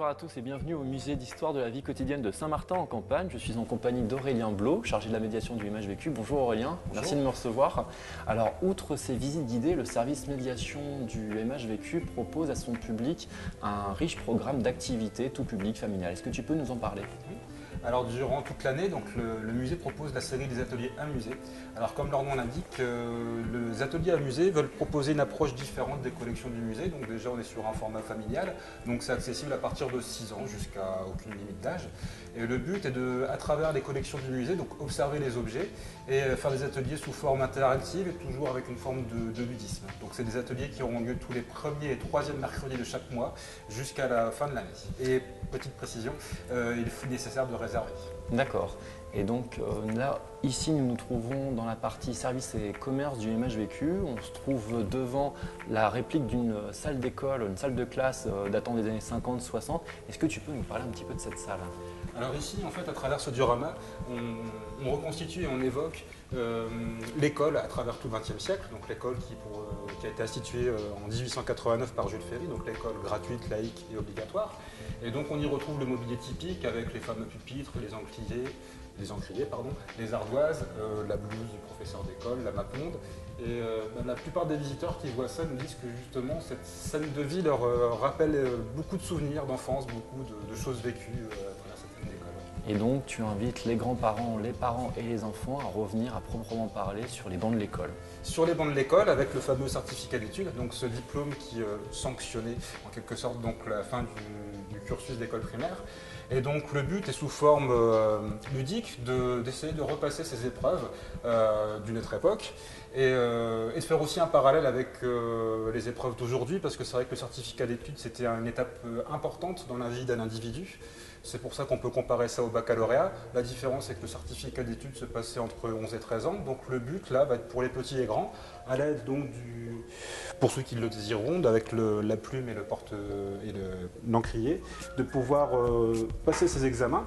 Bonsoir à tous et bienvenue au musée d'histoire de la vie quotidienne de Saint-Martin-en-Campagne. Je suis en compagnie d'Aurélien Blot, chargé de la médiation du image vécue. Bonjour Aurélien, merci de me recevoir. Alors, outre ces visites guidées, le service médiation du MH vécu propose à son public un riche programme d'activités tout public familial. Est-ce que tu peux nous en parler? Alors durant toute l'année, le musée propose la série des ateliers amusés. Alors comme leur nom l'indique, les ateliers amusés veulent proposer une approche différente des collections du musée. Donc déjà on est sur un format familial, donc c'est accessible à partir de 6 ans jusqu'à aucune limite d'âge. Et le but est de, à travers les collections du musée, donc observer les objets et faire des ateliers sous forme interactive et toujours avec une forme de ludisme. Donc c'est des ateliers qui auront lieu tous les premiers et troisièmes mercredis de chaque mois jusqu'à la fin de l'année. Et petite précision, il est nécessaire de réserver. D'accord. Et donc là, ici, nous nous trouvons dans la partie services et commerce du MH vécu. On se trouve devant la réplique d'une salle d'école, une salle de classe datant des années 50-60. Est-ce que tu peux nous parler un petit peu de cette salle? Alors ici, en fait, à travers ce diorama, on reconstitue et on évoque l'école à travers tout le XXe siècle, donc l'école qui a été instituée en 1889 par Jules Ferry, donc l'école gratuite, laïque et obligatoire. Et donc on y retrouve le mobilier typique avec les fameux pupitres, les encriers, les ardoises, la blouse du professeur d'école, la maponde. Et la plupart des visiteurs qui voient ça nous disent que justement cette scène de vie leur rappelle beaucoup de souvenirs d'enfance, beaucoup de choses vécues à travers cette scène d'école. Et donc, tu invites les grands-parents, les parents et les enfants à revenir à proprement parler sur les bancs de l'école. Sur les bancs de l'école, avec le fameux certificat d'études, donc ce diplôme qui sanctionnait en quelque sorte donc, la fin du cursus d'école primaire. Et donc le but est sous forme ludique d'essayer de repasser ces épreuves d'une autre époque et de faire aussi un parallèle avec les épreuves d'aujourd'hui, parce que c'est vrai que le certificat d'études c'était une étape importante dans la vie d'un individu. C'est pour ça qu'on peut comparer ça au baccalauréat. La différence, c'est que le certificat d'études se passait entre 11 et 13 ans. Donc le but, là, va être pour les petits et grands, à l'aide donc pour ceux qui le désireront, avec la plume et l'encrier, de pouvoir passer ces examens.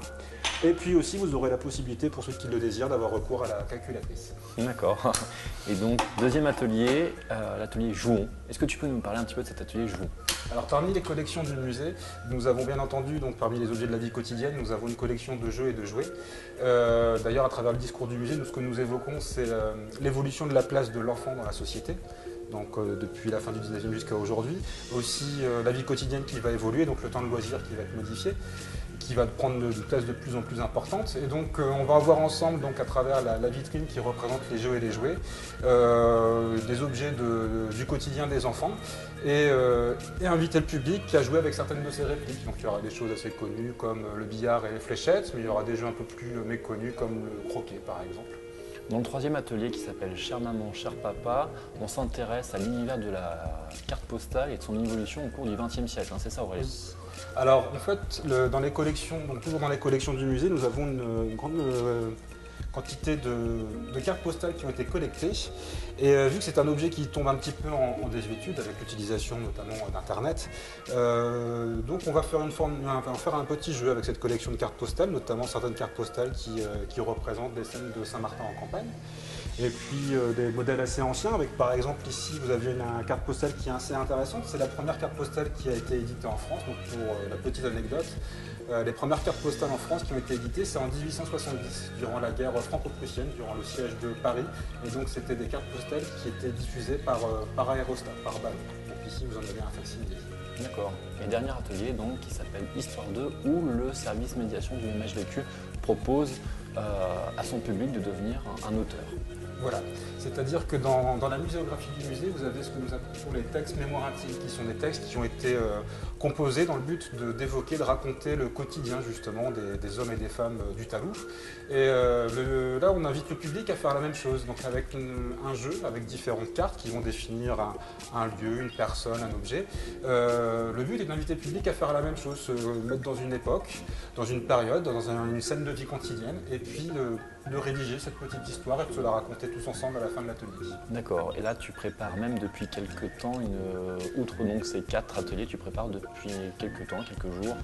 Et puis aussi, vous aurez la possibilité, pour ceux qui le désirent, d'avoir recours à la calculatrice. D'accord. Et donc, deuxième atelier, l'atelier Jouons. Est-ce que tu peux nous parler un petit peu de cet atelier Jouons? Alors parmi les collections du musée, nous avons bien entendu, donc parmi les objets de la vie quotidienne, nous avons une collection de jeux et de jouets. D'ailleurs, à travers le discours du musée, ce que nous évoquons, c'est l'évolution de la place de l'enfant dans la société. Donc depuis la fin du 19e jusqu'à aujourd'hui. Aussi la vie quotidienne qui va évoluer, donc le temps de loisir qui va être modifié, qui va prendre une place de plus en plus importante. Et donc on va avoir ensemble, donc, à travers la vitrine qui représente les jeux et les jouets, des objets du quotidien des enfants et inviter le public à jouer avec certaines de ces répliques. Donc il y aura des choses assez connues comme le billard et les fléchettes, mais il y aura des jeux un peu plus méconnus comme le croquet par exemple. Dans le troisième atelier qui s'appelle Chère maman, cher papa, on s'intéresse à l'univers de la carte postale et de son évolution au cours du XXe siècle. C'est ça, Aurélien? Oui. Alors en fait, dans les collections, donc toujours dans les collections du musée, nous avons une grande quantité de cartes postales qui ont été collectées. Et vu que c'est un objet qui tombe un petit peu en désuétude avec l'utilisation notamment d'Internet, donc on va faire un petit jeu avec cette collection de cartes postales, notamment certaines cartes postales qui représentent des scènes de Saint-Martin-en-Campagne. Et puis des modèles assez anciens, avec par exemple ici vous avez une carte postale qui est assez intéressante. C'est la première carte postale qui a été éditée en France, donc pour la petite anecdote. Les premières cartes postales en France qui ont été éditées, c'est en 1870, durant la guerre franco-prussienne, durant le siège de Paris. Et donc c'était des cartes postales qui étaient diffusées par aérostat, par balle. Donc ici vous en avez un facsimilé. D'accord. Et dernier atelier donc, qui s'appelle Histoire 2, où le service médiation du MH vécu propose à son public de devenir un auteur. Voilà, c'est-à-dire que dans la muséographie du musée, vous avez ce que nous appelons les textes mémoratifs, qui sont des textes qui ont été composés dans le but d'évoquer, de raconter le quotidien justement des hommes et des femmes du Talou. Et là, on invite le public à faire la même chose, donc avec un jeu, avec différentes cartes qui vont définir un lieu, une personne, un objet. Le but est d'inviter le public à faire la même chose, se mettre dans une époque, dans une période, dans une scène de vie quotidienne, et puis de rédiger cette petite histoire et de se la raconter tous ensemble à la fin de l'atelier. D'accord. Et là, tu prépares même depuis quelques temps, outre donc ces 4 ateliers, tu prépares depuis quelques temps, quelques jours,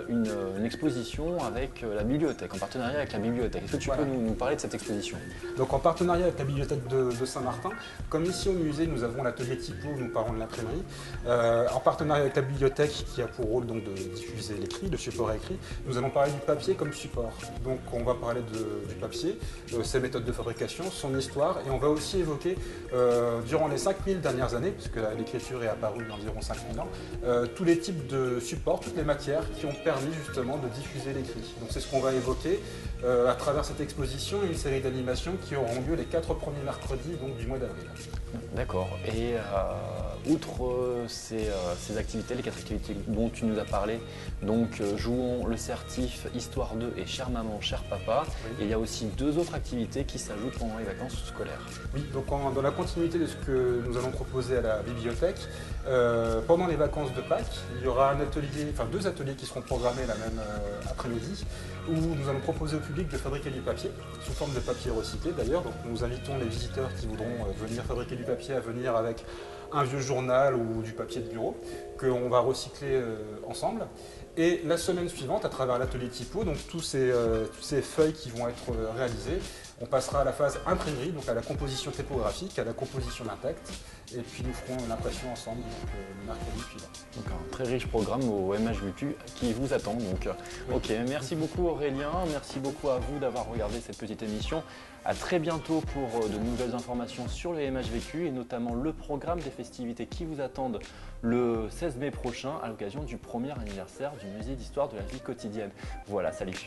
une exposition avec la bibliothèque, en partenariat avec la bibliothèque. Est-ce que tu peux nous parler de cette exposition? Donc en partenariat avec la bibliothèque de Saint-Martin, comme ici au musée nous avons l'atelier typo où nous parlons de l'imprimerie, en partenariat avec la bibliothèque qui a pour rôle donc de diffuser l'écrit, le support écrit, nous allons parler du papier comme support. Donc on va parler du papier, ses méthodes de fabrication, son histoire, et on va aussi évoquer durant les 5000 dernières années, puisque l'écriture est apparue il y a environ 5000 ans, tous les types de supports, toutes les matières qui ont permis justement de diffuser l'écrit. Donc c'est ce qu'on va évoquer à travers cette exposition et une série d'animations qui auront lieu les 4 premiers mercredis donc, du mois d'avril. D'accord. Et outre ces activités, les 4 activités dont tu nous as parlé, donc jouons le certif, Histoire 2 et Chère maman, cher papa, et il y a aussi 2 autres activités qui s'ajoutent pendant les vacances scolaires. Oui, donc dans la continuité de ce que nous allons proposer à la bibliothèque, pendant les vacances de Pâques, il y aura 2 ateliers qui seront programmés la même après-midi, où nous allons proposer au public de fabriquer du papier, sous forme de papier recyclé d'ailleurs. Donc nous invitons les visiteurs qui voudront venir fabriquer du papier à venir avec un vieux journal ou du papier de bureau qu'on va recycler ensemble. Et la semaine suivante, à travers l'atelier typo, donc tous ces feuilles qui vont être réalisées, on passera à la phase imprimerie, donc à la composition typographique, à la composition d'impact, et puis nous ferons l'impression ensemble donc, le mercredi suivant. Donc un très riche programme au MHVQ qui vous attend. Donc, ok, merci beaucoup Aurélien, merci beaucoup à vous d'avoir regardé cette petite émission. À très bientôt pour de nouvelles informations sur le MHVQ et notamment le programme des festivités qui vous attendent le 16 mai prochain à l'occasion du premier anniversaire du musée d'histoire de la vie quotidienne. Voilà, salut.